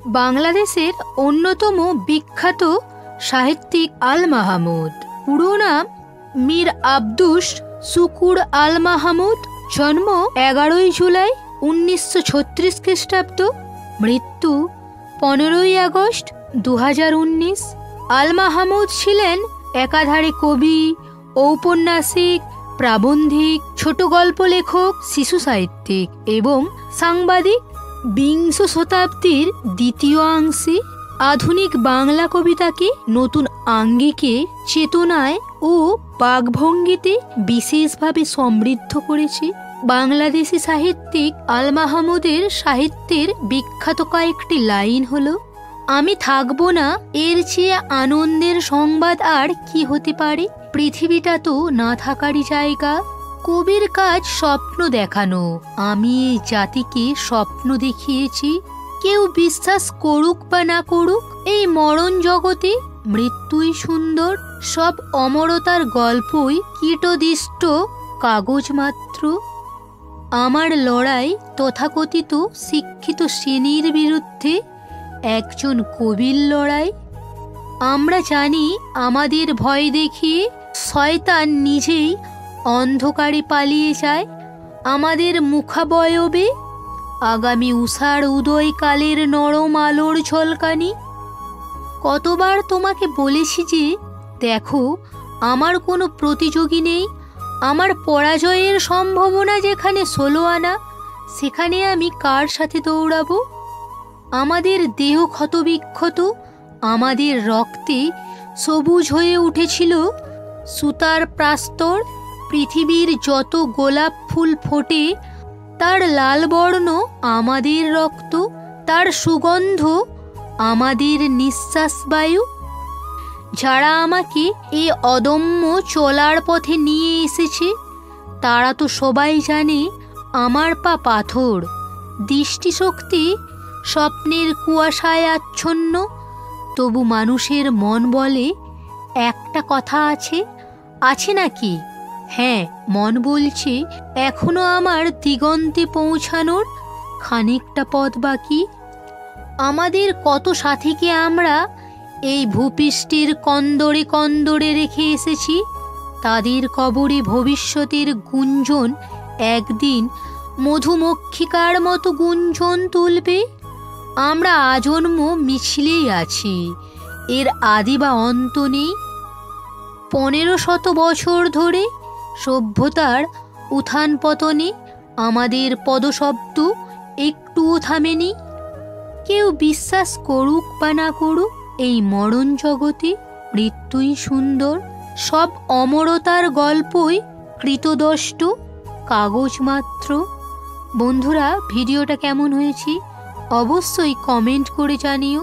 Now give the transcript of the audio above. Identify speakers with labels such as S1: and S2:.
S1: বাংলাদেশের অন্যতম বিখ্যাত সাহিত্যিক আল মাহমুদ। পুরো নাম মীর আব্দুস শুকুর আল মাহমুদ। জন্ম 11 জুলাই 1936 খ্রিস্টাব্দ। মৃত্যু 15 আগস্ট 2019। আল মাহমুদ ছিলেন একাধারে কবি, ঔপন্যাসিক, প্রাবন্ধিক, ছোট গল্প লেখক, শিশু সাহিত্যিক এবং সাংবাদিক। বিংশ শতাব্দীর দ্বিতীয় অংশে আধুনিক বাংলা কবিতাকে নতুন আঙ্গিকে, চেতনায় ও বাকভঙ্গিতে বিশেষভাবে সমৃদ্ধ করেছে। বাংলাদেশি সাহিত্যিক আল মাহমুদের সাহিত্যের বিখ্যাত কয়েকটি লাইন হলো: আমি থাকবো না, এর চেয়ে আনন্দের সংবাদ আর কি হতে পারে, পৃথিবীটা তো না থাকারই জায়গা। কবির কাজ স্বপ্ন দেখানো, আমি এই জাতিকে স্বপ্ন দেখিয়েছি। কেউ বিশ্বাস করুক বা না করুক, এই মরণ জগতে মৃত্যুই সুন্দর। সব অমরতার গল্পই কীটদৃষ্ট কাগজ মাত্র। আমার লড়াই তথাকথিত শিক্ষিত শ্রেণীর বিরুদ্ধে একজন কবির লড়াই। আমরা জানি আমাদের ভয় দেখিয়ে শয়তান নিজেই অন্ধকারে পালিয়ে যায়। আমাদের মুখাবয়বে আগামী উষার উদয়কালের নরম আলোর ঝলকানি। কতবার তোমাকে বলেছি যে দেখো, আমার কোনো প্রতিযোগী নেই। আমার পরাজয়ের সম্ভাবনা যেখানে 16 আনা, সেখানে আমি কার সাথে দৌড়াবো? আমাদের দেহ ক্ষতবিক্ষত, আমাদের রক্তে সবুজ হয়ে উঠেছিল সুতার প্রাস্তর। পৃথিবীর যত গোলাপ ফুল ফোটে, তার লাল বর্ণ আমাদের রক্ত, তার সুগন্ধ আমাদের নিঃশ্বাস বায়ু। যারা আমাকে এই অদম্য চলার পথে নিয়ে এসেছে, তারা তো সবাই জানে আমার পা পাথর, দৃষ্টিশক্তি স্বপ্নের কুয়াশায় আচ্ছন্ন। তবু মানুষের মন বলে একটা কথা আছে, আছে নাকি? হ্যাঁ, মন বলছে এখনো আমার দিগন্তে পৌঁছানোর খানিকটা পথ বাকি। আমাদের কত সাথীকে আমরা এই ভূপৃষ্ঠের কন্দরে কন্দরে রেখে এসেছি। তাদের কবরে ভবিষ্যতের গুঞ্জন একদিন মধুমক্ষিকার মতো গুঞ্জন তুলবে। আমরা আজন্ম মিছিলেই আছি, এর আদি বা অন্ত নেই। 1500 বছর ধরে সভ্যতার উত্থান পতনে আমাদের পদশব্দ একটুও থামেনি। কেউ বিশ্বাস করুক বা না করুক, এই মরণ জগতে মৃত্যুই সুন্দর। সব অমরতার গল্পই কৃতদষ্ট কাগজ মাত্র। বন্ধুরা, ভিডিওটা কেমন হয়েছে অবশ্যই কমেন্ট করে জানিও।